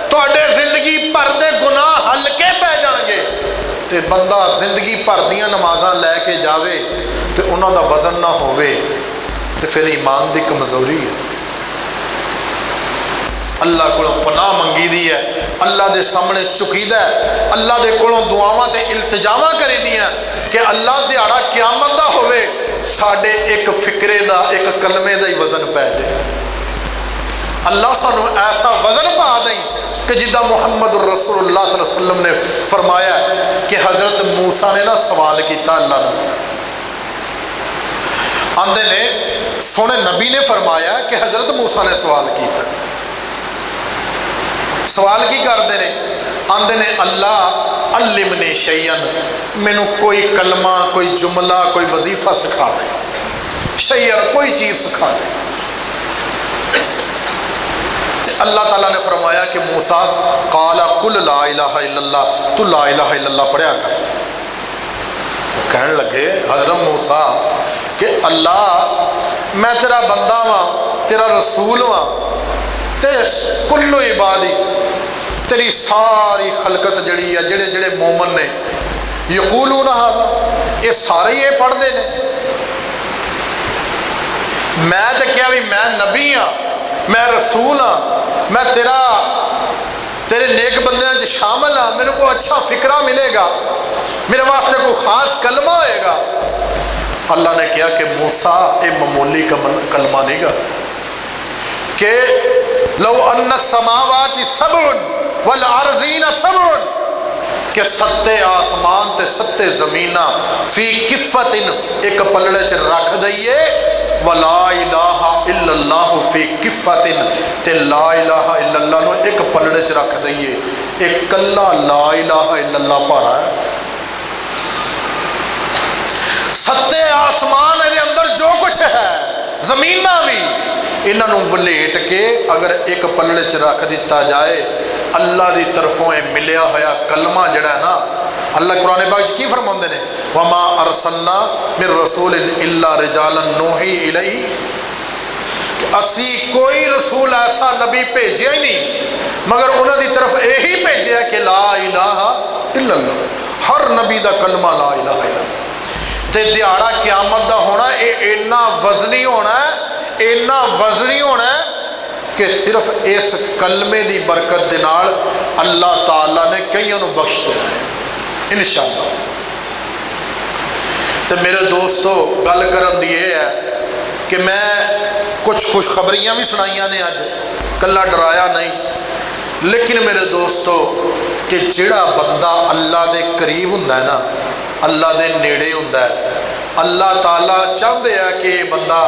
तुहाडे जिंदगी भर दे गुनाह हल्के पै जाणगे। ते बंदा जिंदगी भर दियां नमाज़ां लैके जावे तो उन्हां दा वजन ना होवे तो फिर ईमान की कमज़ोरी है। अल्लाह को पनाह मंगी दी है, अल्लाह के सामने चुकीदा है, अल्लाह के कोलों दुआवां ते इल्तिजामां करी दियां कि अल्लाह दिहाड़ा क़यामत दा होवे साडे एक फिक्रे दा एक कलमे दा ही वजन पै जाए। अल्लाह सानू ऐसा वजन पा दें कि जिदा मुहम्मद रसूलुल्लाह सल्लल्लाहु अलैहि वसल्लम ने फरमाया कि हज़रत मूसा ने ना सवाल किया अल्लाह ने, आंदे ने सोने नबी ने फरमाया कि हज़रत मूसा ने सवाल किया। सवाल की करते हैं? आंदे ने अल्लाह अल्लिमनी शैयन, मैनू कोई कलमा, कोई जुमला, कोई वजीफा सिखा दे, शैयन कोई चीज़ सिखा दे। अल्लाह ताला ने फरमाया कि मूसा काला कुल ला इलाहा इल्लल्लाह, तू ला इलाहा इल्लल्लाह पढ़िया कर। वो कहने लगे हज़रत मूसा कि अल्लाह मैं तेरा बंदा वां, तेरा रसूल वां, ते कुल्लु इबादी, तेरी सारी खलकत जड़ी है, जेड़े जेड़े मोमन ने यकूलून हाज़ा, ये सारे ये पढ़ते हैं। मैं तो क्या भी मैं नबी हाँ, मैं रसूल हाँ, मैं तेरे नेक बंदियां च शामिल हाँ, मेरे को अच्छा फिक्रा मिलेगा, मेरे वास्ते कोई खास कलमा होएगा। अल्लाह ने कहा कि मूसा ये मामूली कलमा नहीं गा कि लौ अन्न समावाति सबउन वल अर्ज़ीना सबउन, कि सत्ते आसमान ते सत्ते ज़मीना फी किफ़तिन एक पलड़े च रख दईए, वला इलाहा इल्लल्लाहु फी किफ़तिन ते ला इलाहा इल्लल्लाह नूं एक पलड़े च रख दईए। एक कल्ला ला इलाहा इल्लल्लाह भारा है। सत्ते आसमान दे अंदर जो कुछ है, जमीना भी, इन्हों वलेट के अगर एक पलड़े च रख दिता जाए, अल्लाह की तरफों ये मिलिया होया कलमा जड़ा है ना, अल्लाह कुरान पाक की फरमाते हैं, वमा अरसलना मिर रसूल इल्ला रिजालन नूही इलैहि, कि असी कोई रसूल ऐसा नबी भेजा ही नहीं मगर उन्होंने तरफ यही भेजा कि ला इलाहा इल्लल्लाह, हर नबी का कलमा ला इलाहा इल्लल्लाह। ते दिहाड़ा क़यामत दा होना ये इन्ना वजनी होना है, इन्ना वजनी होना है कि सिर्फ इस कलमे की बरकत दे नाल अल्लाह ताला ने कईयों को बख्श देना है इंशाअल्लाह। तो मेरे दोस्तों गल करन दी ये है कि मैं कुछ खुशखबरियाँ भी सुनाइया ने अज, कला डराया नहीं, लेकिन मेरे दोस्तों कि जिहड़ा बंदा अल्लाह के करीब हुंदा है ना, अल्लाह के नेड़े हुंदा है, अल्लाह ताला चाहते हैं कि ये बंदा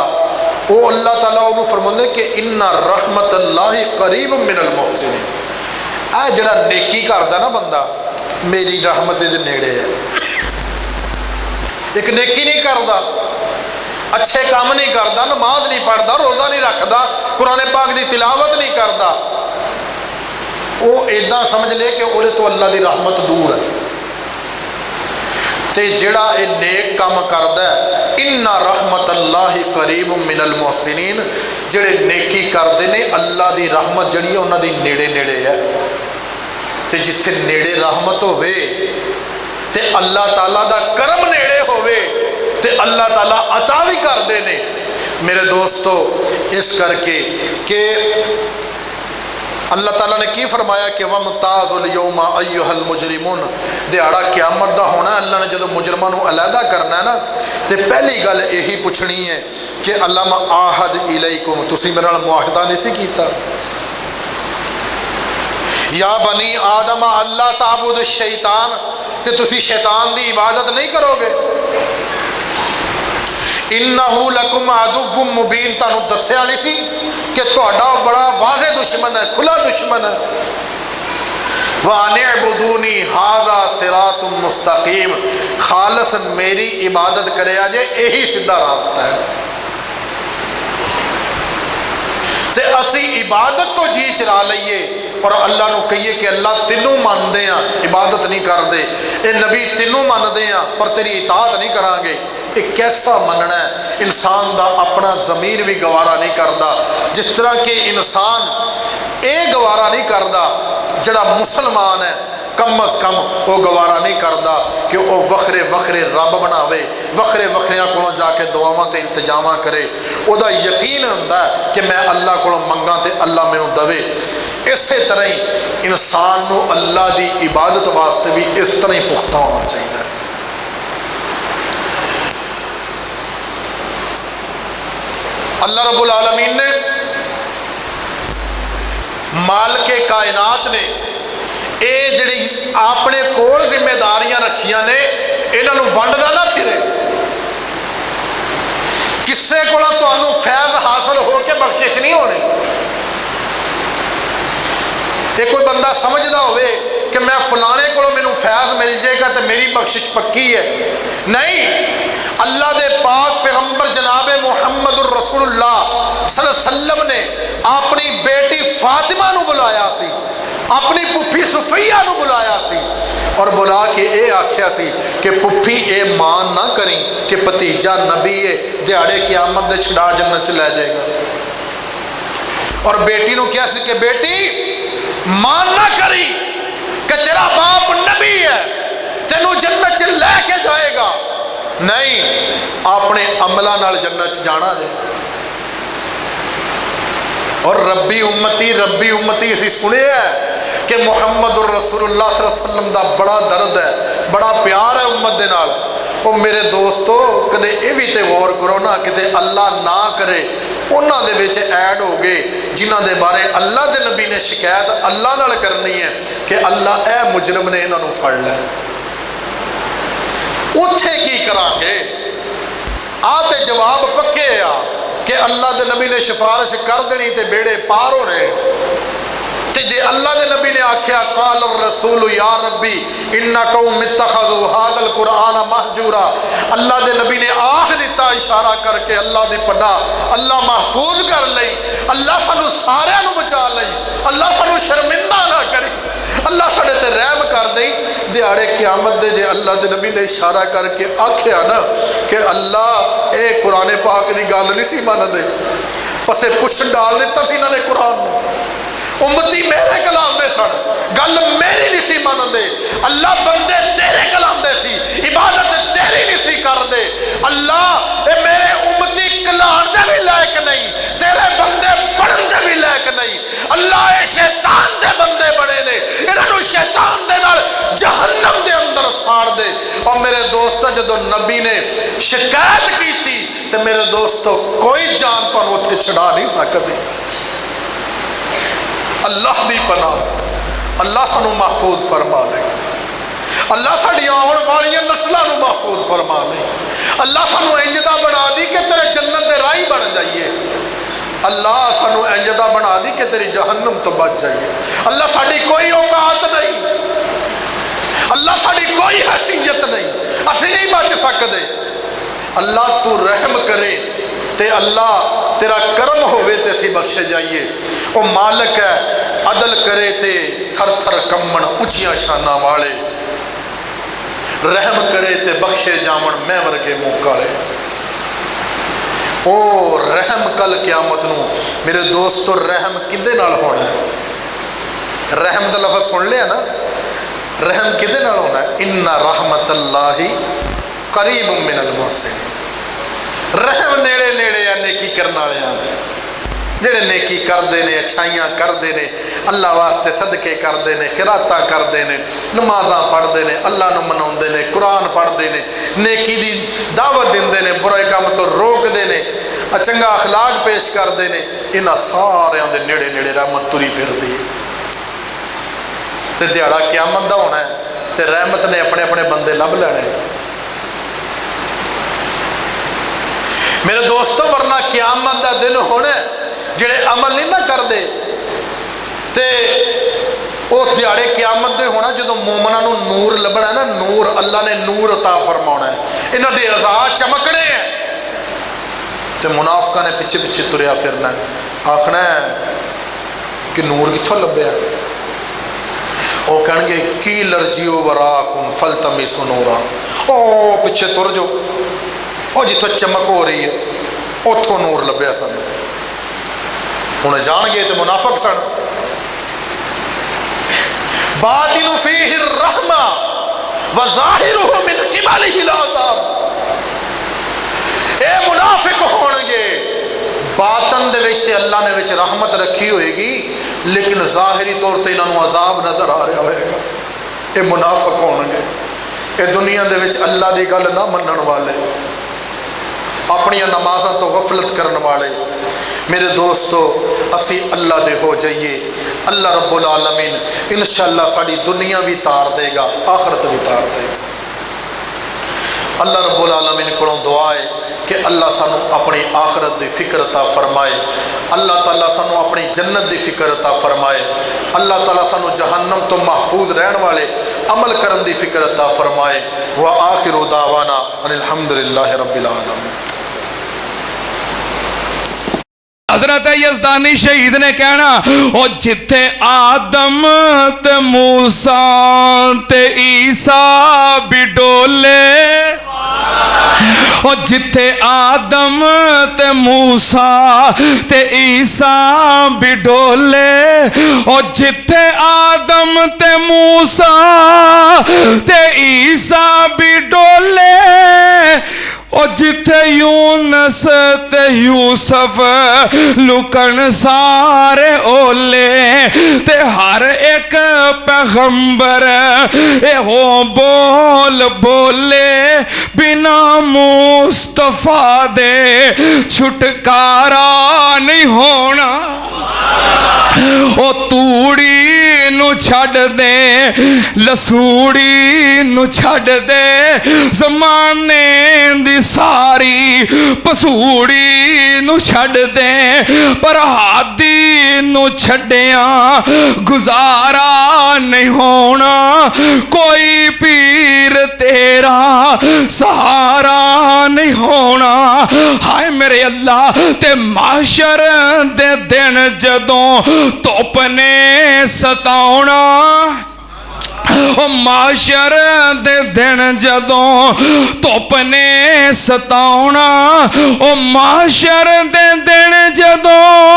वो अल्लाह ताला उन्होंने फरमाते कि इन्ना रहमतुल्लाहि करीब मिनल मुहसिनीन, आ जिहड़ा नेकी करदा ना बंदा मेरी रहमत दे नेड़े है। एक नेकी नहीं करदा, अच्छे काम नहीं करदा, नमाज नहीं पढ़दा, रोज़ा नहीं रखदा, कुरान पाक की तिलावत नहीं करदा, वो इदां समझ ले कि उहदे तो अल्लाह की रहमत दूर है। ते जिहड़ा ये नेक काम करदा है, इन्ना रहमतुल्लाहि करीब मिनल मुहसिनीन, जिहड़े नेकी करते ने अल्लाह की रहमत जिहड़ी है उन्हां दी नेड़े नेड़े है। ते जिथे नेड़े रहमत होवे ते अल्लाह ताला दा करम नेड़े होवे ते अल्लाह ताला अता भी करते ने। मेरे दोस्तों इस करके कि अल्लाह ताला ने की फरमाया कि वमताज़ुल यौमा अय्युहल मुजरिमून, दिहाड़ा क़यामत दा होना, अल्लाह ने जो मुजरमां नूं अलहदा करना है ना, तो पहली गल यही पुछनी है कि अल्लाम आहद इलैकुम, तुसीं मेरे नाल मुआहदा नहीं सी कीता, या बनी आदम अल्लाह ताबुद शैतान, कि तुसीं शैतान की इबादत नहीं करोगे, इन्नहु लकुम अदुव्वुम मुबीन, तुहानूं दस्सिया नहीं सी कि तुहाडा बड़ा वाज़े दुश्मन है, खुला दुश्मन है। वानिअबुदूनी हाज़ा सिरातुम मुस्तकीम, खालस मेरी इबादत करे जे यही सीधा रास्ता है। ते असी इबादत तो जी चरा लईए और अल्लाह नूं कहिए कि अल्लाह तेनों मानते हैं, इबादत नहीं करते, ये नबी तेनों मानते हैं पर तेरी इताअत नहीं करांगे, ये कैसा मनना है। इंसान का अपना ज़मीर भी गवारा नहीं करता, जिस तरह कि इंसान ये गवारा नहीं करता, जड़ा मुसलमान है कम अज़ कम वो गवारा नहीं करता कि वह वखरे वखरे रब बनावे, वखरे वखरिया को जाके दुआवां ते इल्तिजामा करे, वह यकीन होंदा है कि मैं अल्लाह को मंगा तो अल्लाह मैनू दवे। इस तरह ही इंसान नू अल्लाह की इबादत वास्ते भी इस तरह ही पुख्ता होना चाहिए। अल्लाह रब्बुल आलमीन ने मालिके कायनात ने ये जिहड़ी अपने कोल जिम्मेदारियां रखियां ने, इन्हों वंडदा ना फिरे, किसे को तुहानूं फैज़ हासिल हो के बख्शिश नहीं होनी। ये कोई बंदा समझदा होवे कि मैं फलाने को मैनूं फैज़ मिल जाएगा तो मेरी बख्शिश पक्की है, नहीं। अल्लाह दे पाक पैगंबर जनाब मुहम्मदुर रसूलुल्लाह सल्लल्लाहु अलैहि वसल्लम ने अपनी बेटी फातिमा नूं बुलाया सी, अपनी पुफी सुफैया नूं बुलाया सी और बुला के ये आख्या सी कि पुफी ये मान ना करी कि भतीजा नबी है, दिहाड़े क़यामत दे छड़ा जन्नत च लै जाएगा। और बेटी नूं कहा सी कि बेटी मान ना करी कि तेरा बाप नबी है, तेनू जन्नत च लैके जाएगा, नहीं, अपने अमलों नाल जन्नत च जाना जे। और रब्बी उम्मती असीं सुनिया कि मुहम्मद रसूलुल्लाह सल्लल्लाहु अलैहि वसल्लम दा बड़ा दर्द है, बड़ा प्यार है उम्मत दे नाल। ओ मेरे दोस्तों, कदे ये भी तो गौर करो ना, किते अल्लाह ना करे उन्हां दे विच ऐड हो गए जिन्हां दे बारे अल्लाह दे नबी ने शिकायत अल्लाह नाल करनी है कि अल्लाह ए मुजरम ने इन्हां नूं फड़ लै। उत्थे की करांगे? ते जवाब पक्के आ कि अल्लाह दे नबी ने सिफारिश कर देनी ते बेड़े पार होने। ते जे अल्लाह दे नबी ने आख्या काल रसूल या रब्बी इन्ना कौम इत्तखज़ू हाज़ल कुरआन महजूरा, अल्लाह दे नबी ने आख दिता इशारा करके अल्लाह दी पनाह अल्लाह महफूज कर लई, अल्लाह सानू सारिਆਂ ਨੂੰ बचा लई, अल्लाह सानू शर्मिंदा ना करी, अल्लाह साडे ते रहम कर दई। दिहाड़े क़यामत दे जे अल्लाह दे नबी ने इशारा करके आख्या ना कि अल्लाह ए कुरान पाक दी गल नहीं सी मनदे, पसे पुछ डाल दिता सी इन्हां ने कुरान नूं। उम्मती मेरे कलांदे सन, गल मेरी नहीं सी मनदे। अल्लाह बंदे तेरे कलांदे सी, इबादत तेरी नहीं सी करदे। अल्लाह ए मेरे उम्मती कलाण दे भी लायक नहीं, तेरे बंदे पढ़न दे भी लायक नहीं। अल्लाह ए शैतान दे बंदे बने ने, इन्हां नूं शैतान दे नाल जहन्नम दे अंदर साड़ दे। और मेरे दोस्तों, जदों नबी ने शिकायत कीती ते मेरे दोस्तों कोई जान तुहानूं उत्थे छड़ा नहीं सकदी। अल्लाह दी पनाह, अल्लाह सानू महफूज फरमा ले, अल्लाह साड़ी आने वाली नस्लों को महफूज फरमा ले, अल्लाह सानू इंजदा बना दी कि तेरे जन्नत दे राही बन जाइए, अल्लाह सानू इंजदा बना दी कि तेरी जहन्नम तो बच जाइए। अल्लाह साड़ी कोई औकात नहीं, अल्लाह साड़ी कोई हैसियत नहीं, असी नहीं बच सकते। अल्लाह तू रहम करे ते अल्लाह तेरा करम होवे ते असी बख्शे जाइए। वो मालिक है, अदल करे ते थर थर कम्मण उचिया शाना वाले, रहम करे ते बख्शे जावन मैं वर्गे मुँह काले। ओ रहम कल क़यामत नूं मेरे दोस्तों रहम किदे नाल होना है? रहम दा लफ्ज़ सुन लिया ना, रहम किदे नाल होना है? इन्ना रहमतल्लाहि करीबुम मिनल मुहसिनीन। रहम नेड़े नेड़े आ नेकी करने वालियां दे, जेड़े नेकी करते हैं, अच्छाइयां करते हैं, अल्लाह वास्ते सदके करते हैं, खिरातां करते हैं, नमाज़ां पढ़ते हैं, अल्लाह नूं मनाउंदे ने, कुरान पढ़ते हैं, नेकी दी दावत दिंदे ने, बुरे काम तो रोकते हैं, चंगा अखलाक पेश करते हैं, इन्हां सारियां दे नेड़े नेड़े रहमत तुरी फिरदी है। ते दिहाड़ा क़यामत दा होना है ते रहमत ने अपने अपने बंदे लभ लैणे। मेरे दोस्तों, वरना क़यामत दा दिन होना जेड़े अमल नहीं ना करते ते वो दिहाड़े क़यामत दे होना जदों मोमना नूं नूर लभना ना, नूर अल्लाह ने नूर अता फरमाना है, इन्हां दे अज़ा चमकने हैं ते मुनाफिकां ने पिछे पिछे तुरिया फिरना, आखना है कि नूर कित्थों लभ्या? वो कहणगे की लरजियो वराकुम फलतमिसु नूरा, ओ पिछे तुर जाओ, और जिथों चमक हो रही है उथों नूर लभ्या सानू। हुण जान गए तो मुनाफिक सन। बातिनु फीहि रहमा व ज़ाहिरुहु मिन क़िबलिहिल अज़ाब। ए मुनाफिक होणगे, बातन दे विच ते अल्लाह ने विच रहमत रखी होएगी, लेकिन ज़ाहिरी तौर ते इन्हां नूं अज़ाब नज़र आ रहा होएगा। ये मुनाफिक होणगे, ये दुनिया दे विच अल्लाह दी गल ना मनण वाले, अपनी नमाज़ां तो गफलत करने वाले। मेरे दोस्तों, असी अल्लाह दे हो जाइए, अल्लाह रब्बुल आलमीन इंशाअल्लाह साड़ी दुनिया भी तार देगा, आखरत भी तार देगा। अल्लाह रब्बुल आलमीन कोलों दुआ है कि अल्लाह सानू अपनी आखरत की फिक्र अता फरमाए, अल्लाह ताला सानू अपनी जन्नत की फिक्र अता फरमाए, अल्लाह ताला सानू जहन्नम तो महफूज रहने वाले अमल करन की फिक्र अता फरमाए। व आखिरु दावाना अनिल हम्दुलिल्लाहि रब्बिल आलमीन। हजरत यज़दानी शहीद ने कहना, ओ जिथे आदम ते मूसा ते ईसा भी डोले, ओ जिथे आदम ते मूसा ते ईसा भी डोले, ओ जिथे आदम ते मूसा ते ईसा भी डोले, ਉਹ ਜਿੱਥੇ ਯੂਨਸ ਤੇ ਯੂਸਫ ਲੁਕਣ ਸਾਰੇ ਓਲੇ ਤੇ ਹਰ ਇੱਕ ਪੈਗੰਬਰ ਇਹੋ ਬੋਲ ਬੋਲੇ ਬਿਨਾ ਮੁਸਤਫਾ ਦੇ ਛੁਟਕਾਰਾ ਨਹੀਂ ਹੋਣਾ। ਉਹ ਤੂੜੀ ਨੂੰ ਛੱਡ ਦੇ, ਲਸੂੜੀ ਨੂੰ ਛੱਡ ਦੇ, ਜ਼ਮਾਨੇ ਦੀ ਸਾਰੀ ਪਸੂੜੀ ਨੂੰ ਛੱਡ ਦੇ, ਪਰ ਹਾਦੀ ਨੂੰ ਛੱਡਿਆ ਗੁਜ਼ਾਰਾ ਨਹੀਂ ਹੋਣਾ। ਕੋਈ ਪੀਰ ਤੇਰਾ ਸਹਾਰਾ ਨਹੀਂ ਹੋਣਾ। ਹਾਏ ਮੇਰੇ ਅੱਲਾ, ਤੇ ਮਾਸ਼ਰ ਦੇ ਦਿਨ ਜਦੋਂ ਧੁੱਪ ਨੇ ਸਤਾਉਣਾ, ਉਹ ਮਾਸ਼ਰ ਦੇ ਦਿਨ ਜਦੋਂ ਧੁੱਪ ਨੇ ਸਤਾਉਣਾ, ਉਹ ਮਾਸ਼ਰ ਦੇ ਦਿਨ ਜਦੋਂ